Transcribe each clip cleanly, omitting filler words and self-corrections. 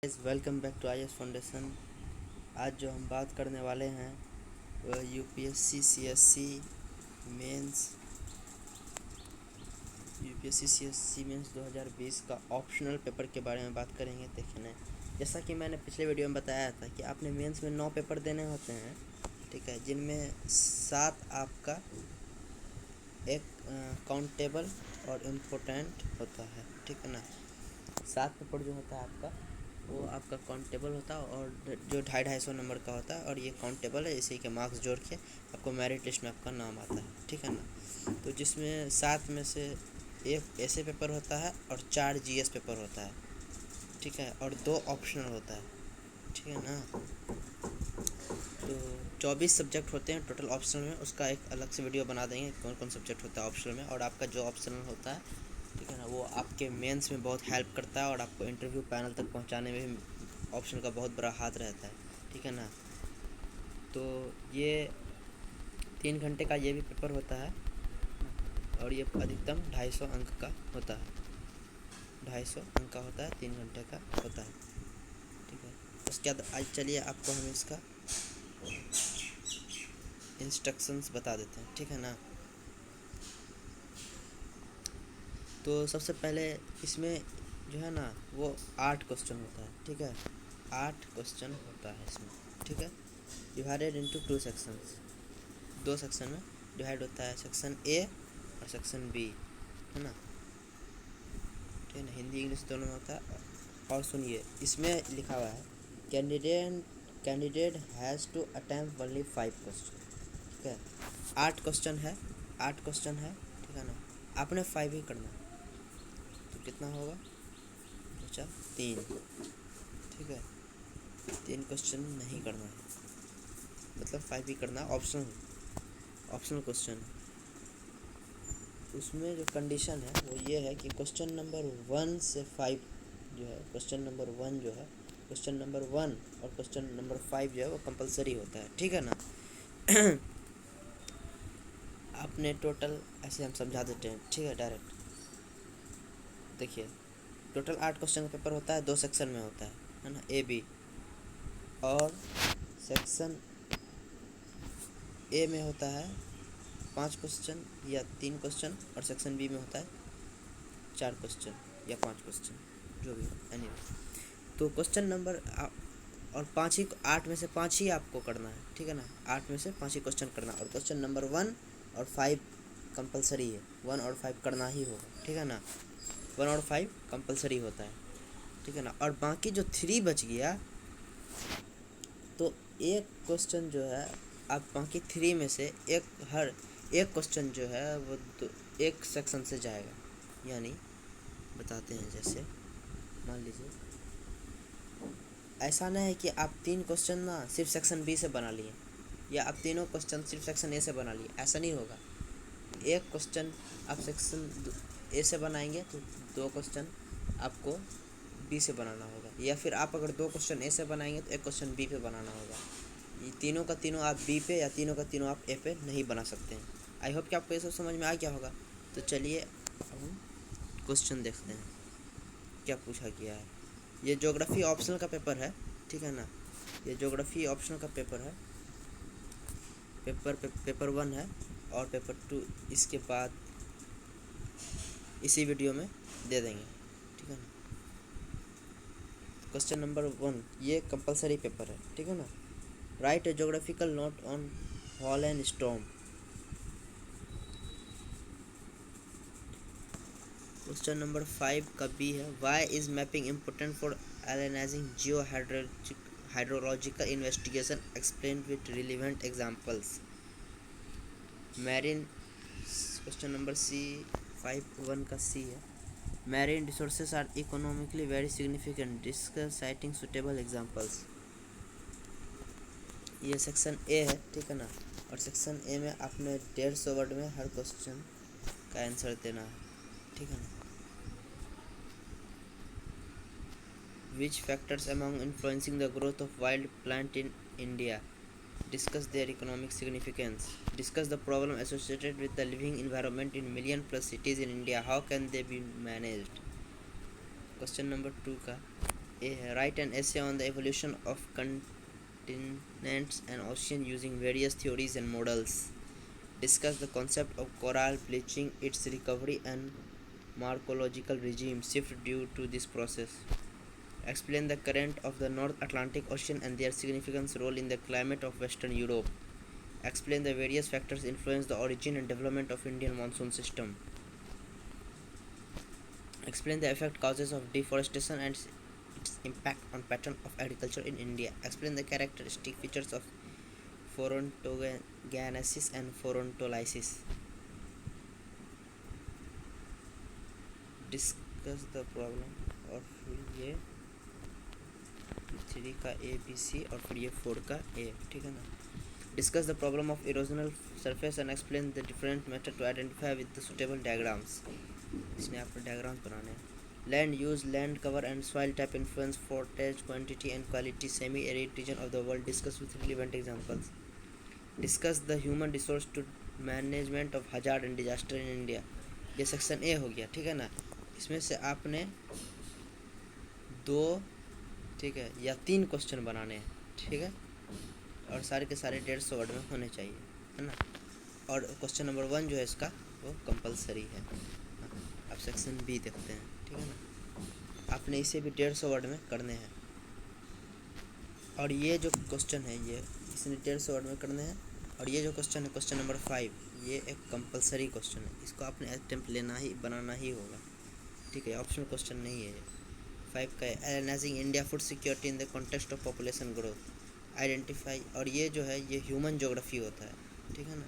Welcome back to IS foundation. आज जो हम बात करने वाले हैं वह यूपीएससी सीएससी मेंस 2020 का ऑप्शनल पेपर के बारे में बात करेंगे। देखने जैसा कि मैंने पिछले वीडियो में बताया था कि आपने मेंस में 9 पेपर देने होते हैं, ठीक है, जिनमें 7 आपका एक काउंटेबल और इम्पोर्टेंट होता है, ठीक है ना। 7 पेपर जो होता है आपका वो आपका काउंटेबल होता है और जो 250-250 नंबर का होता है, और ये काउंटेबल है, इसी के मार्क्स जोड़ के आपको मेरिट लिस्ट में आपका नाम आता है, ठीक है ना। तो जिसमें 7 में से एक ऐसे पेपर होता है और 4 जीएस पेपर होता है, ठीक है, और 2 ऑप्शनल होता है, ठीक है ना। तो 24 सब्जेक्ट होते हैं टोटल ऑप्शनल में। उसका एक अलग से वीडियो बना देंगे कौन कौन सब्जेक्ट होता है ऑप्शनल में। और आपका जो ऑप्शनल होता है, ठीक है ना, वो आपके मेंस में बहुत हेल्प करता है और आपको इंटरव्यू पैनल तक पहुंचाने में भी ऑप्शन का बहुत बड़ा हाथ रहता है, ठीक है ना। तो ये 3 घंटे का ये भी पेपर होता है और ये अधिकतम 250 अंक का होता है। 250 अंक का होता है, 3 घंटे का होता है, ठीक है। उसके बाद आज चलिए आपको हम इसका इंस्ट्रक्शंस बता देते हैं, ठीक है ना। तो सबसे पहले इसमें जो है ना वो 8 क्वेश्चन होता है, ठीक है। 8 क्वेश्चन होता है इसमें, ठीक है। Divided into 2 sections. 2 सेक्शन में डिवाइड होता है, सेक्शन ए और सेक्शन बी, है ना, ठीक है ना। हिंदी इंग्लिश दोनों में होता है। और सुनिए, इसमें लिखा हुआ है candidate has to attempt only 5 question, ठीक है। 8 क्वेश्चन है, 8 क्वेश्चन है, ठीक है ना। आपने 5 ही करना है, तो कितना होगा, बचा 3, ठीक है। 3 क्वेश्चन नहीं करना है, मतलब 5 ही करना है। ऑप्शनल क्वेश्चन है। उसमें जो कंडीशन है वो ये है कि क्वेश्चन नंबर 1 से 5 जो है, क्वेश्चन नंबर 1 जो है, क्वेश्चन नंबर 1 और क्वेश्चन नंबर 5 जो है वो कंपलसरी होता है, ठीक है ना। आपने टोटल ऐसे हम समझा देते हैं, ठीक है, डायरेक्ट देखिए। टोटल 8 क्वेश्चन का पेपर होता है, 2 सेक्शन में होता है ना, ए बी। और सेक्शन ए में होता है 5 क्वेश्चन या 3 क्वेश्चन, और सेक्शन बी में होता है 4 क्वेश्चन या 5 क्वेश्चन, जो भी हो, एनीवे। तो क्वेश्चन नंबर और 5 ही, 8 में से 5 ही आपको करना है, ठीक है ना। 8 में से 5 ही क्वेश्चन करना, और क्वेश्चन नंबर 1 और 5 कंपलसरी है, 1 और 5 करना ही होगा, ठीक है ना। 1 और 5 कंपलसरी होता है, ठीक है ना। और बाकी जो 3 बच गया, तो एक क्वेश्चन जो है, आप बाकी 3 में से एक क्वेश्चन जो है वो एक सेक्शन से जाएगा। यानी बताते हैं, जैसे मान लीजिए ऐसा नहीं है कि आप 3 क्वेश्चन ना सिर्फ सेक्शन बी से बना लिए, या आप तीनों क्वेश्चन सिर्फ सेक्शन ए से बना लिए, ऐसा नहीं होगा। एक क्वेश्चन आप सेक्शन ए से बनाएंगे तो 2 क्वेश्चन आपको बी से बनाना होगा, या फिर आप अगर 2 क्वेश्चन ए से बनाएंगे तो 1 क्वेश्चन बी पे बनाना होगा। ये तीनों का तीनों आप बी पे या तीनों का तीनों आप ए पे नहीं बना सकते हैं। आई होप कि आपको ये सब समझ में आ गया होगा। तो चलिए अब हम क्वेश्चन देखते हैं क्या पूछा गया है। ये ज्योग्राफी ऑप्शनल का पेपर है, ठीक है ना। ये ज्योग्राफी ऑप्शनल का पेपर है। पेपर 1 है और पेपर 2 इसके बाद इसी वीडियो में दे देंगे, ठीक है ना। क्वेश्चन नंबर 1 ये कंपलसरी पेपर है, ठीक है ना। Write a geographical note on hail and storm. Question number 5 का बी है, why is mapping important for analysing geo hydrological investigation, explain with relevant examples. Marine. Question number C 5.1 का C है, marine resources are economically very significant, discuss citing suitable examples. ये section A है, ठीक है ना। और section A में आपने 150 वर्ड में हर क्वेश्चन का आंसर देना है, ठीक है ना। विच factors among influencing the growth of wild plant in India, discuss their economic significance, discuss the problem associated with the living environment in million plus cities in India, how can they be managed। Question number 2 का A है write an essay on the evolution of continents and ocean using various theories and models. Discuss the concept of coral bleaching, its recovery and morphological regime shift due to this process. Explain the current of the North Atlantic Ocean and their significant role in the climate of Western Europe. Explain the various factors influence the origin and development of Indian monsoon system. Explain the effect causes of deforestation and its impact on pattern of agriculture in India. Explain the characteristic features of Forontogenesis and Forontolysis. Discuss the problem और फिर ये 3 का A B C और फिर ये 4 का A, ठीक है ना. Discuss the problem of erosional surface and explain the different method to identify with the suitable diagrams. इसने आपको diagrams बनाने हैं. Land use, land cover and soil type influence forage quantity and quality semi-arid region of the world. Discuss with relevant examples. Discuss the human resource to management of hazard and disaster in India. ये section ए हो गया, ठीक है ना. इसमें से आपने 2, ठीक है, या 3 क्वेश्चन बनाने हैं, ठीक है, और सारे के सारे 150 वर्ड में होने चाहिए, है ना. और क्वेश्चन नंबर 1 जो है इसका वो कंपलसरी है. अब सेक्शन बी देखते हैं, ठीक है ना. आपने इसे भी 150 वर्ड में करने हैं. और ये जो क्वेश्चन है ये इसने 150 वर्ड में करने हैं. और ये जो क्वेश्चन है क्वेश्चन नंबर 5, ये एक कंपलसरी क्वेश्चन है. इसको आपने अटेम्प्ट लेना ही बनाना ही होगा, ठीक है, ऑप्शनल क्वेश्चन नहीं है. 5 का analysing India food security in the context of population growth. Identify, और ये जो है ये ह्यूमन जोग्राफी होता है, ठीक है ना.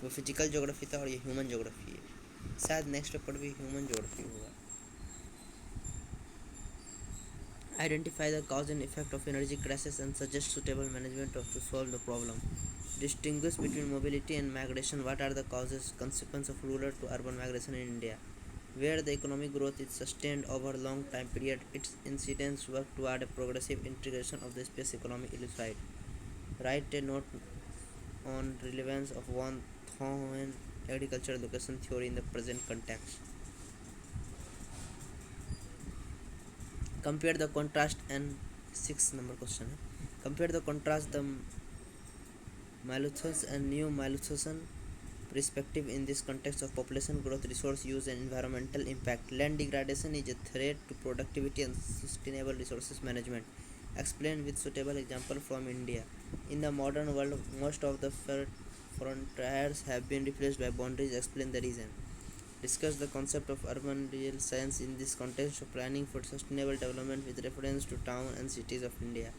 वो फिजिकल जोग्राफी था और ये ह्यूमन जोग्राफी है. शायद नेक्स्ट पेपर भी ह्यूमन जोग्राफी होगा. Identify the cause and effect of energy crisis and suggest suitable management to solve the problem. Distinguish between mobility and migration. What are the causes, consequences of rural to urban migration in India? Where the economic growth is sustained over a long time period, its incidence work toward a progressive integration of the space economy illustrate. Write a note on relevance of one Thorn agricultural location theory in the present context. Compare the contrast and 6 number question है. Compare the contrast the Malthus and new Malthusian perspective in this context of population growth, resource use and environmental impact. Land degradation is a threat to productivity and sustainable resources management. Explain with suitable example from India. In the modern world, most of the frontiers have been replaced by boundaries. Explain the reason. Discuss the concept of urban real science in this context of planning for sustainable development with reference to towns and cities of India.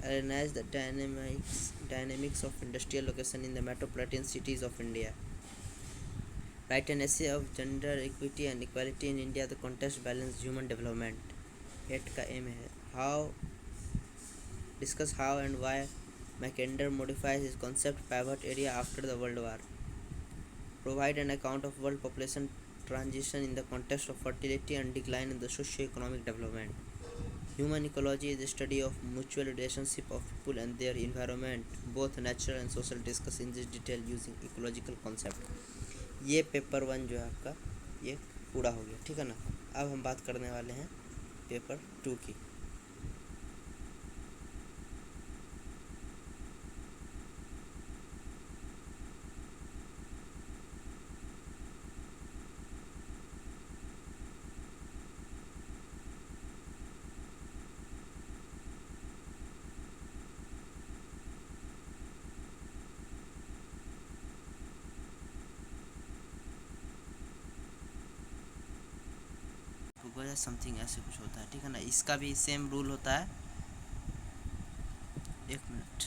Analyze the dynamics of industrial location in the metropolitan cities of India. Write an essay of gender equity and equality in India, the context balance human development. 8 का M है. How discuss how and why Mackinder modifies his concept pivot area after the World War. Provide an account of world population transition in the context of fertility and decline in the socio-economic development. Human ecology is the study of mutual relationship of people and their environment, both natural and social. Discuss in this detail using ecological concept. ये paper 1 जो है आपका ये पूरा हो गया, ठीक है ना. अब हम बात करने वाले हैं पेपर 2 की. समथिंग ऐसे कुछ होता है, ठीक है ना. इसका भी सेम रूल होता है. 1 मिनट.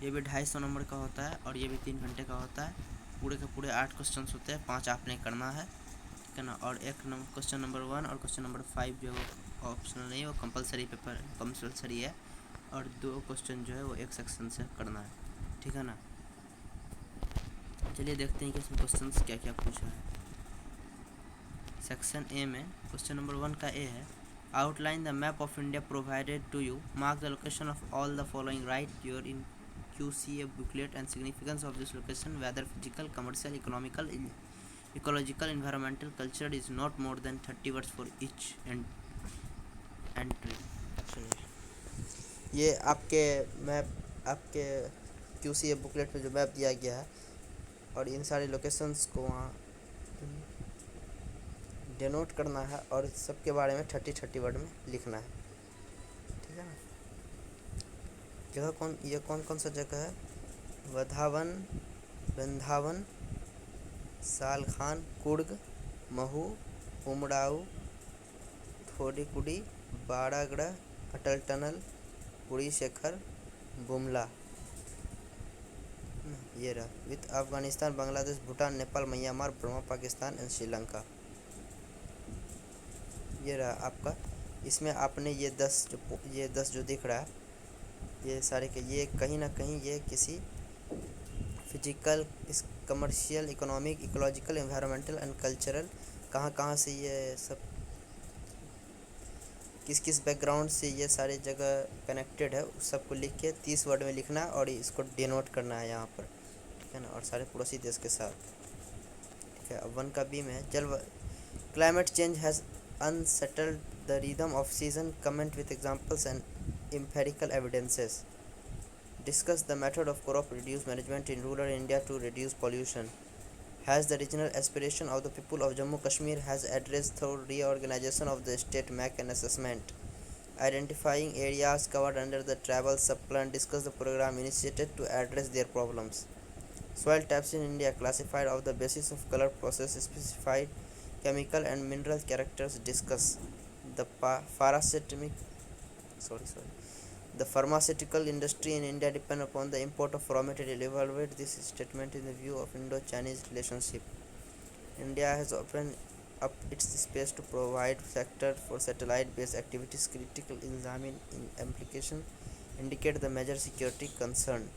ये भी 250 नंबर का होता है और ये भी 3 घंटे का होता है. पूरे के पूरे 8 क्वेश्चन होते हैं. 5 आपने करना है, ठीक है ना. और एक क्वेश्चन नंबर 1 और क्वेश्चन नंबर 5 जो है वो ऑप्शनल नहीं है, वो कंपलसरी पेपर कंपलसरी है. और 2 क्वेश्चन जो है वो एक सेक्शन से करना है, ठीक है ना. चलिए देखते हैं कि इसमें क्वेश्चन क्या क्या पूछा है. सेक्शन ए में क्वेश्चन नंबर 1 का ए है. Outline the map of India provided to you. Mark the location of all the following. Write your in QCA booklet and significance of this location, whether physical, commercial, economical, Ecological, environmental, cultural is not more than 30 words for each entry. सुनिए, ये आपके map, आपके QCA booklet में जो map दिया गया है और इन सारे लोकेशंस को वहाँ डिनोट करना है और सबके बारे में 30 वर्ड में लिखना है, ठीक है ना। जगह ये कौन कौन सा जगह है? वधावन, वृंदावन, सालखान, कुर्ग, महू, उमड़ाऊ, थोड़ीकुड़ी, बाड़ागड़ा, अटल टनल, पुरी शेखर, बुमला। ये रहा with Afghanistan, Bangladesh, Bhutan, Nepal, Myanmar, Burma, Pakistan and Sri Lanka. ये रहा आपका। इसमें आपने ये 10 जो दिख रहा है, ये सारे के ये कहीं ना कहीं ये किसी फिजिकल, इस commercial, economic, ecological, environmental and cultural, कहाँ कहाँ से ये सब किस किस बैकग्राउंड से ये सारे जगह कनेक्टेड है, उस सबको लिख के 30 वर्ड में लिखना है और इसको डिनोट करना है यहाँ पर, ठीक है ना, और सारे पड़ोसी देश के साथ, ठीक है। अब 1 का बी में है climate change has unsettled the rhythm off season, comment with examples and empirical evidences. Discuss the method of crop reduce management in rural India to reduce pollution. Has the regional aspiration of the people of Jammu Kashmir has addressed through reorganization of the state MAC and assessment. Identifying areas covered under the travel subplan, discuss the program initiated to address their problems. Soil types in India classified on the basis of color, process, specified chemical and mineral characters, discuss the The pharmaceutical industry in India depends upon the import of raw material. Evaluate this statement in the view of Indo-Chinese relationship. India has opened up its space to provide sector for satellite-based activities. Critical examine in application indicate the major security concern.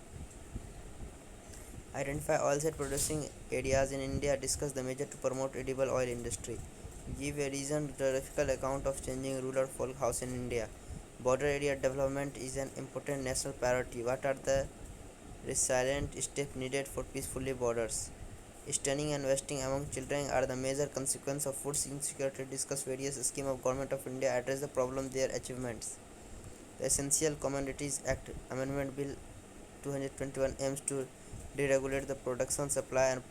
Identify oilseed producing areas in India. Discuss the measure to promote edible oil industry. Give a reasoned geographical account of changing rural folk house in India. Border area development is an important national priority. What are the resilient steps needed for peacefully borders? Stunning and wasting among children are the major consequence of food insecurity. Discuss various schemes of Government of India address the problem, their achievements. The Essential Commodities Act Amendment Bill 221 aims to deregulate the production, supply and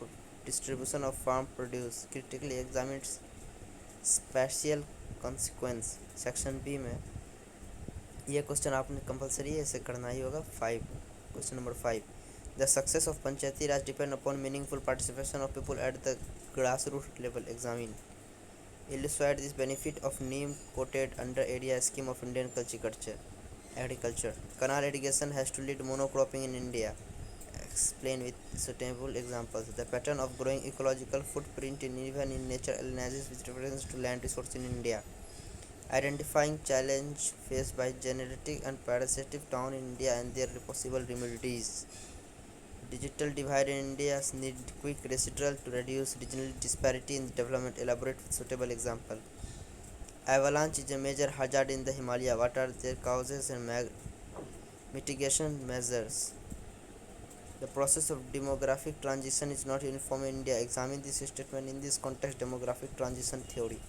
distribution of farm produce. Critically examine its spatial consequence. Section B में ये question आपने compulsory है, इसे करना ही होगा। 5 question number 5 the success of Panchayati Raj depend upon meaningful participation of people at the grass root level. Examine illustrate this benefit of neem coated under area scheme of Indian agriculture. Canal irrigation has to lead monocropping in India. Explain with suitable examples. The pattern of growing ecological footprint in even in nature analysis with reference to land resource in India. Identifying challenge faced by genetic and parasitic town in India and their possible remedies. Digital divide in India need quick residual to reduce regional disparity in development. Elaborate with suitable example. Avalanche is a major hazard in the Himalaya. What are their causes and mitigation measures? The process of demographic transition is not uniform in India. Examine this statement in this context. Demographic transition theory.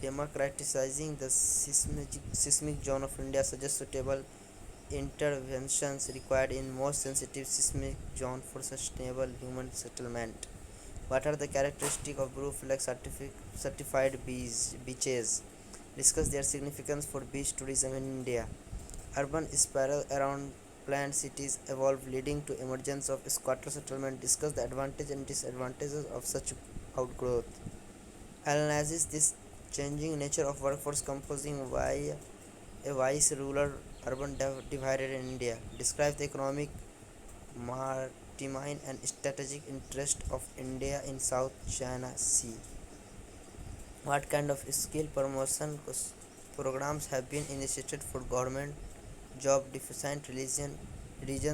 Democratizing the seismic zone of India suggests suitable interventions required in most sensitive seismic zone for sustainable human settlement. What are the characteristics of blue flag certified beaches? Discuss their significance for beach tourism in India. Urban spiral around planned cities evolve, leading to emergence of squatter settlement. Discuss the advantages and disadvantages of such outgrowth. Analyze this changing nature of workforce composing a wise rural urban divided in India. Describe the economic, maritime and strategic interest of India in South China Sea. What kind of skill promotion programs have been initiated for government job deficient regions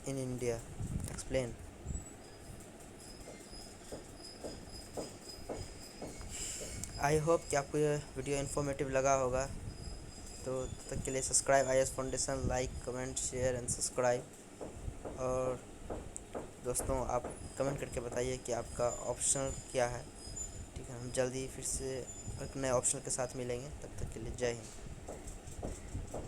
in India? Explain. I hope कि आपको यह video informative लगा होगा। तो तब तक के लिए subscribe IAS foundation, like comment share and subscribe. और दोस्तों आप कमेंट करके बताइए कि आपका ऑप्शनल क्या है। ठीक है, हम जल्दी फिर से एक नए ऑप्शन के साथ मिलेंगे, तब तक के लिए जय हिंद।